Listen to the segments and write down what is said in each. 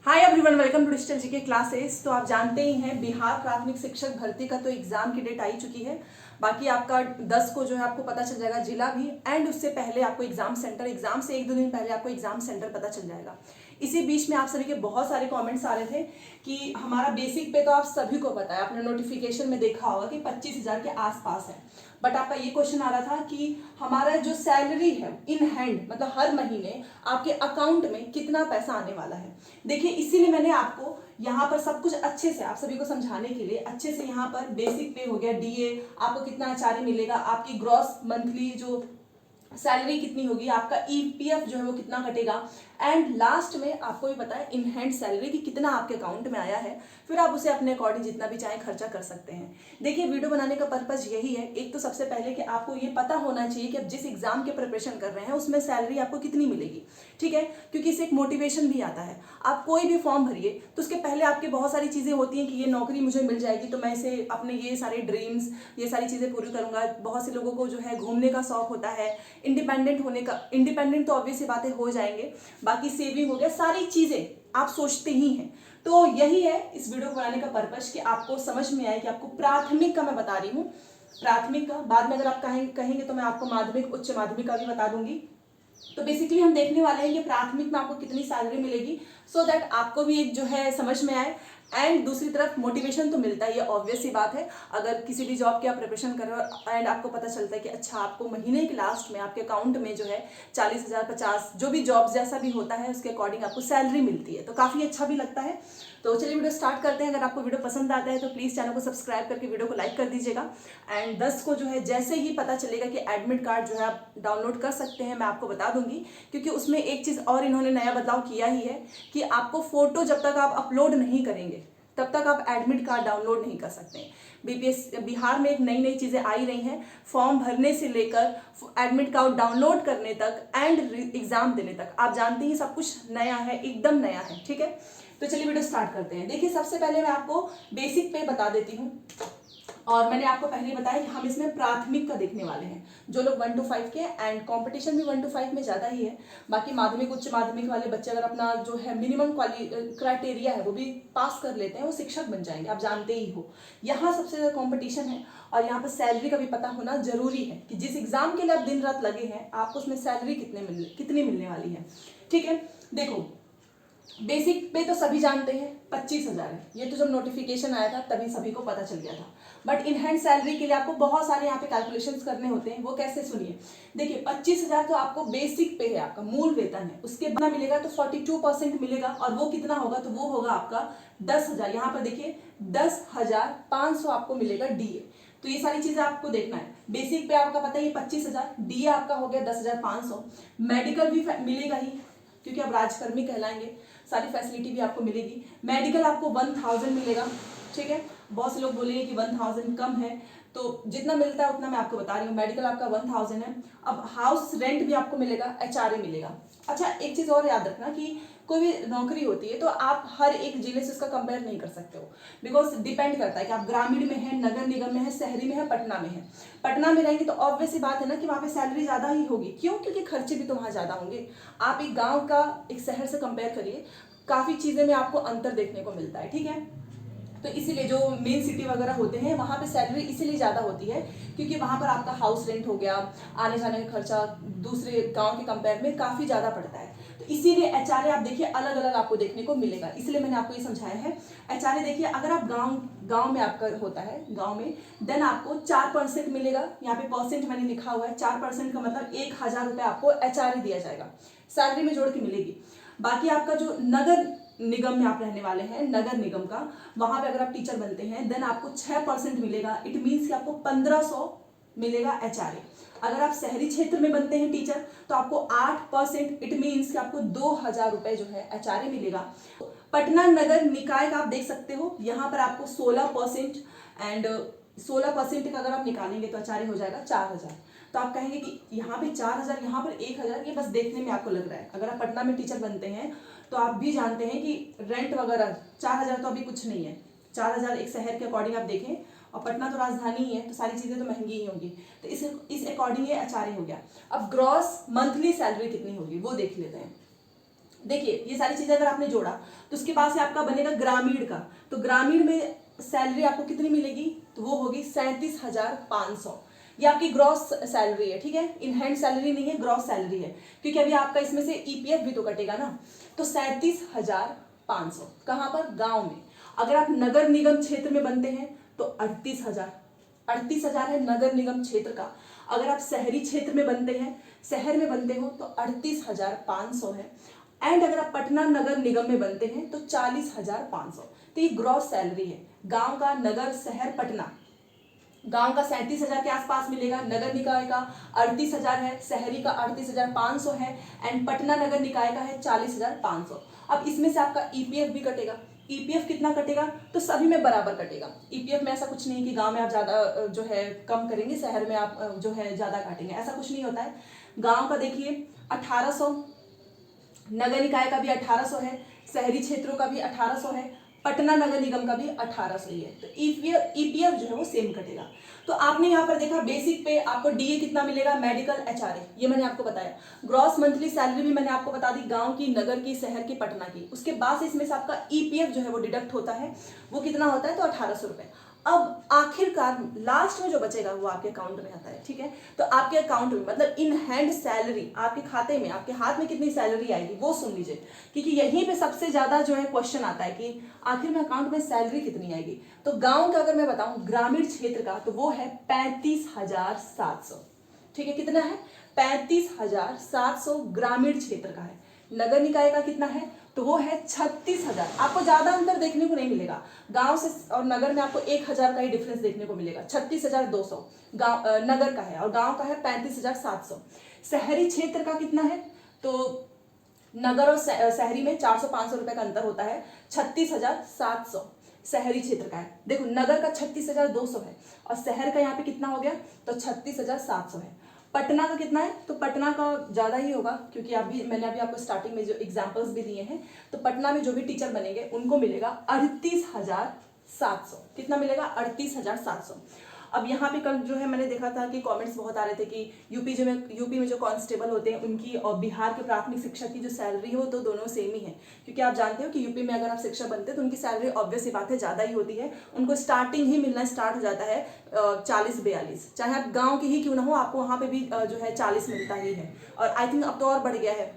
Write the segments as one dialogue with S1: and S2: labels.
S1: Hi everyone, welcome to digital GK classes. तो आप जानते ही हैं बिहार प्राथमिक शिक्षक भर्ती का तो एग्जाम की डेट आई चुकी है। बाकी आपका 10 को जो है आपको पता चल जाएगा जिला भी, एंड उससे पहले आपको एग्जाम से एक दो दिन पहले आपको एग्जाम सेंटर पता चल जाएगा। इसी बीच में आप सभी के बहुत सारे कमेंट्स आ रहे थे कि हमारा बेसिक पे तो आप सभी को पता है, आपने नोटिफिकेशन में देखा होगा कि 25,000 के आसपास है। बट आपका ये क्वेश्चन आ रहा था कि हमारा जो सैलरी है इन हैंड, मतलब हर महीने आपके अकाउंट में कितना पैसा आने वाला है। देखिए, इसीलिए मैंने आपको यहाँ पर सब कुछ अच्छे से आप सभी को समझाने के लिए अच्छे से यहाँ पर बेसिक पे हो गया, डीए आपको कितना एचआरए मिलेगा, आपकी ग्रॉस मंथली जो सैलरी कितनी होगी, आपका ईपीएफ जो है वो कितना कटेगा, एंड लास्ट में आपको भी पता है इन हैंड सैलरी की कितना आपके अकाउंट में आया है। फिर आप उसे अपने अकॉर्डिंग जितना भी चाहे खर्चा कर सकते हैं। देखिए, वीडियो बनाने का पर्पज यही है, एक तो सबसे पहले कि आपको ये पता होना चाहिए कि आप जिस एग्जाम के प्रिपरेशन कर रहे हैं उसमें सैलरी आपको कितनी मिलेगी, ठीक है। क्योंकि इससे एक मोटिवेशन भी आता है। आप कोई भी फॉर्म भरिए तो उसके पहले आपके बहुत सारी चीजें होती हैं कि ये नौकरी मुझे मिल जाएगी तो मैं इसे अपने ये सारे ड्रीम्स, ये सारी चीजें पूरी करूंगा। बहुत से लोगों को जो है घूमने का शौक होता है, इंडिपेंडेंट होने का। इंडिपेंडेंट तो ऑब्वियस सी बातें हो जाएंगे, बाकी सेविंग हो गया, सारी चीजें आप सोचते ही हैं। तो यही है इस वीडियो को बनाने का पर्पस कि आपको समझ में आए कि आपको प्राथमिक का मैं बता रही हूँ, प्राथमिक का बाद में अगर आप कहेंगे तो मैं आपको माध्यमिक उच्च माध्यमिक का भी बता दूंगी। तो बेसिकली हम देखने वाले हैं कि प्राथमिक में आपको कितनी सैलरी मिलेगी, सो दैट आपको भी एक जो है समझ में आए, एंड दूसरी तरफ मोटिवेशन तो मिलता ही है, ऑब्वियस सी बात है। अगर किसी भी जॉब की आप प्रिपरेशन कर रहे हो एंड आपको पता चलता है कि अच्छा आपको महीने के लास्ट में आपके अकाउंट में जो है 40,000 50 जो भी जॉब जैसा भी होता है उसके अकॉर्डिंग आपको सैलरी मिलती है, तो काफ़ी अच्छा भी लगता है। तो चलिए वीडियो स्टार्ट करते हैं। अगर आपको वीडियो पसंद आता है तो प्लीज़ चैनल को सब्सक्राइब करके वीडियो को लाइक कर दीजिएगा। एंड 10 को जो है जैसे ही पता चलेगा कि एडमिट कार्ड जो है आप डाउनलोड कर सकते हैं, मैं आपको बता दूंगी। क्योंकि उसमें एक चीज़ और इन्होंने नया बदलाव किया ही है कि आपको फोटो जब तक आप अपलोड नहीं करेंगे तब तक आप एडमिट कार्ड डाउनलोड नहीं कर सकते। बीपीएस बिहार में एक नई नई चीज़ें आई रही हैं, फॉर्म भरने से लेकर एडमिट कार्ड डाउनलोड करने तक एंड एग्जाम देने तक। आप जानते हैं सब कुछ नया है, एकदम नया है, ठीक है। तो चलिए वीडियो स्टार्ट करते हैं। देखिए, सबसे पहले मैं आपको बेसिक पे बता देती हूँ, और मैंने आपको पहले बताया कि हम इसमें प्राथमिक का देखने वाले हैं। जो लोग 1 to 5 के, एंड कंपटीशन भी 1 to 5 में ज़्यादा ही है। बाकी माध्यमिक उच्च माध्यमिक वाले बच्चे अगर अपना जो है मिनिमम क्राइटेरिया है वो भी पास कर लेते हैं, वो शिक्षक बन जाएंगे, आप जानते ही हो। यहाँ सबसे ज़्यादा कॉम्पिटिशन है, और यहाँ पर सैलरी का भी पता होना जरूरी है कि जिस एग्जाम के लिए आप दिन रात लगे हैं आपको उसमें सैलरी कितनी मिलने वाली है, ठीक है। देखो, बेसिक पे तो सभी जानते हैं 25,000 है, ये तो जब नोटिफिकेशन आया था तभी सभी को पता चल गया था। बट इन हैंड सैलरी के लिए आपको बहुत सारे यहाँ पे कैलकुलेशंस करने होते हैं। वो कैसे, सुनिए। देखिए, 25,000 तो आपको बेसिक पे है, आपका मूल वेतन है। उसके बाद मिलेगा तो 42% मिलेगा, और वो कितना होगा तो वो होगा आपका 10,000। यहाँ पर देखिए 10,500 आपको मिलेगा डीए। तो ये सारी चीजें आपको देखना है। बेसिक पे आपका पता है ये 25,000, डीए आपका हो गया 10,500। मेडिकल भी मिलेगा ही, क्योंकि आप राजकर्मी कहलाएंगे, सारी फैसिलिटी भी आपको मिलेगी। मेडिकल आपको 1,000 मिलेगा, ठीक है। बहुत से लोग बोलेंगे कि 1,000 कम है, तो जितना मिलता है उतना मैं आपको बता रही हूँ। मेडिकल आपका 1,000 है। अब हाउस रेंट भी आपको मिलेगा, एचआरए मिलेगा। अच्छा, एक चीज़ और याद रखना कि कोई भी नौकरी होती है तो आप हर एक जिले से उसका कंपेयर नहीं कर सकते हो, बिकॉज डिपेंड करता है कि आप ग्रामीण में है, नगर निगम में है, शहरी में है, पटना में है। पटना में रहेंगे तो ऑब्वियस सी बात है ना कि वहाँ पे सैलरी ज़्यादा ही होगी। क्यों? क्योंकि खर्चे भी तो वहाँ ज़्यादा होंगे। आप एक गाँव का एक शहर से कंपेयर करिए, काफ़ी चीज़ें में आपको अंतर देखने को मिलता है, ठीक है। तो इसीलिए जो मेन सिटी वगैरह होते हैं वहाँ पे सैलरी इसीलिए ज़्यादा होती है क्योंकि वहाँ पर आपका हाउस रेंट हो गया, आने जाने का खर्चा दूसरे गांव के कंपेयर में काफ़ी ज़्यादा पड़ता है। तो इसीलिए एचआरए आप देखिए अलग अलग आपको देखने को मिलेगा, इसलिए मैंने आपको ये समझाया है। एचआरए देखिए, अगर आप गाँव में आपका होता है, गाँव में, देन आपको 4% मिलेगा। यहाँ पे परसेंट मैंने लिखा हुआ है, 4% का मतलब 1,000 रुपये आपको एचआरए दिया जाएगा, सैलरी में जोड़ के मिलेगी। बाकी आपका जो नगर निगम में आप रहने वाले हैं, नगर निगम का, वहां पे अगर आप टीचर बनते हैं देन आपको 6% मिलेगा। इट मीन्स कि आपको 1,500 मिलेगा एचआरए। अगर आप शहरी क्षेत्र में बनते हैं टीचर तो आपको 8%, इट मीन्स कि आपको 2,000 रुपए जो है एचआरए मिलेगा। पटना नगर निकाय का आप देख सकते हो, यहाँ पर आपको 16%, एंड 16% का अगर आप निकालेंगे तो एचआरए हो जाएगा 4,000। तो आप कहेंगे कि यहाँ पे 4,000, यहाँ पर 1,000, ये बस देखने में आपको लग रहा है। अगर आप पटना में टीचर बनते हैं तो आप भी जानते हैं कि रेंट वगैरह 4,000 तो अभी कुछ नहीं है। 4,000 एक शहर के अकॉर्डिंग आप देखें, और पटना तो राजधानी ही है तो सारी चीज़ें तो महंगी ही होंगी। तो इस अकॉर्डिंग ये एचआरए हो गया। अब ग्रॉस मंथली सैलरी कितनी होगी वो देख लेते हैं। देखिए ये सारी चीजें अगर आपने जोड़ा तो उसके बाद से आपका बनेगा ग्रामीण का। तो ग्रामीण में सैलरी आपको कितनी मिलेगी, तो वो होगी 37,500। ये आपकी ग्रॉस सैलरी है, ठीक है, इन हैंड सैलरी नहीं है, ग्रॉस सैलरी है, क्योंकि अभी आपका इसमें से ईपीएफ भी तो कटेगा ना। तो 37,500 कहाँ पर, गांव में। अगर आप नगर निगम क्षेत्र में बनते हैं तो 38,000 है नगर निगम क्षेत्र का। अगर आप शहरी क्षेत्र में बनते हैं, शहर में बनते हो, तो 38,500 है। एंड अगर आप पटना नगर निगम में बनते हैं तो 40,500। तो ये ग्रॉस सैलरी है। गांव का, नगर, शहर, पटना। गांव का 37,000 के आसपास मिलेगा, नगर निकाय का 38,000 है, शहरी का 38,500 है, एंड पटना नगर निकाय का है 40,500। अब इसमें से आपका ईपीएफ भी कटेगा। ईपीएफ कितना कटेगा, तो सभी में बराबर कटेगा। ईपीएफ में ऐसा कुछ नहीं कि गांव में आप ज्यादा जो है कम करेंगे, शहर में आप जो है ज्यादा काटेंगे, ऐसा कुछ नहीं होता है। गांव का देखिए 1800, नगर निकाय का भी 1800 है, शहरी क्षेत्रों का भी 1800 है, पटना नगर निगम का भी 1800 ही है। तो ईपीएफ जो है वो सेम कटेगा। तो आपने यहाँ पर देखा बेसिक पे आपको डीए कितना मिलेगा, मेडिकल, एचआरए, ये मैंने आपको बताया। ग्रॉस मंथली सैलरी भी मैंने आपको बता दी, गांव की, नगर की, शहर की, पटना की। उसके बाद से इसमें से आपका ईपीएफ जो है वो डिडक्ट होता है, वो कितना होता है, तो 1800 रुपये। अब आखिरकार लास्ट में जो बचेगा वो आपके अकाउंट में आता है, ठीक है। तो आपके अकाउंट में मतलब इन हैंड सैलरी, आपके खाते में, आपके हाथ में कितनी सैलरी आएगी वो सुन लीजिए, क्योंकि यहीं पे सबसे ज्यादा जो है क्वेश्चन आता है कि आखिर में अकाउंट में सैलरी कितनी आएगी। तो गांव का अगर मैं बताऊं, ग्रामीण क्षेत्र का, तो वो है 35,700, ठीक है। कितना है, 35,700 ग्रामीण क्षेत्र का है। नगर निकाय का कितना है, तो वो है 36,000। आपको ज्यादा अंतर देखने को नहीं मिलेगा, गांव से और नगर में आपको 1,000 का ही डिफरेंस देखने को मिलेगा। 36,200 गांव नगर का है और गांव का है 35,700। शहरी क्षेत्र का कितना है, तो नगर और शहरी में 400-500 रुपए का अंतर होता है। 36,700 शहरी क्षेत्र का है। देखो नगर का 36,200 है और शहर का यहाँ पे कितना हो गया, तो 36,700 है। पटना का कितना है, तो पटना का ज्यादा ही होगा, क्योंकि मैंने अभी आपको स्टार्टिंग में जो एग्जांपल्स भी दिए हैं, तो पटना में जो भी टीचर बनेंगे उनको मिलेगा 38,700। कितना मिलेगा, 38,700। अब यहाँ पे कल जो है मैंने देखा था कि कमेंट्स बहुत आ रहे थे कि यूपी में जो कांस्टेबल होते हैं उनकी और बिहार के प्राथमिक शिक्षक की जो सैलरी हो तो दोनों सेम ही है, क्योंकि आप जानते हो कि यूपी में अगर आप शिक्षक बनते हैं तो उनकी सैलरी ऑब्वियस सी बात है ज़्यादा ही होती है। उनको स्टार्टिंग ही मिलना स्टार्ट हो जाता है 40-42, चाहे आप गाँव के ही क्यों ना हो, आपको वहाँ पर भी जो है 40 मिलता ही है, और आई थिंक अब तो और बढ़ गया है।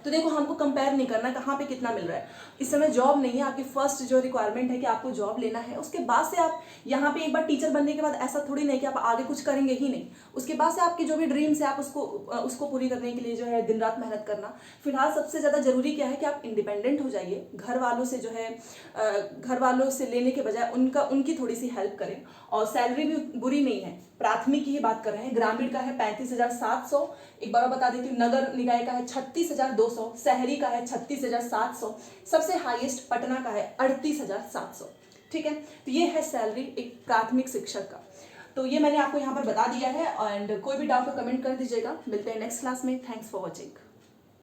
S1: तो देखो हमको कंपेयर नहीं करना कहाँ पे कितना मिल रहा है। इस समय जॉब नहीं है, आपकी फर्स्ट जो रिक्वायरमेंट है कि आपको जॉब लेना है, उसके बाद से आप यहाँ पे एक बार टीचर बनने के बाद ऐसा थोड़ी नहीं कि आप आगे कुछ करेंगे ही नहीं। उसके बाद से आपकी जो भी ड्रीम्स है आप उसको पूरी करने के लिए जो है दिन रात मेहनत करना। फिलहाल सबसे ज़्यादा जरूरी क्या है कि आप इंडिपेंडेंट हो जाइए, घर वालों से जो है घर वालों से लेने के बजाय उनकी थोड़ी सी हेल्प करें। और सैलरी भी बुरी नहीं है, प्राथमिक की ही बात कर रहे हैं। ग्रामीण का है 35,700, एक बार बता देती हूँ। नगर निकाय का है 36,200, शहरी का है 36,700, सबसे हाईएस्ट पटना का है 38,700, ठीक है। तो ये है सैलरी एक प्राथमिक शिक्षक का। तो ये मैंने आपको यहाँ पर बता दिया है, एंड कोई भी डाउट हो कमेंट कर दीजिएगा। मिलते हैं नेक्स्ट क्लास में। Thanks for watching.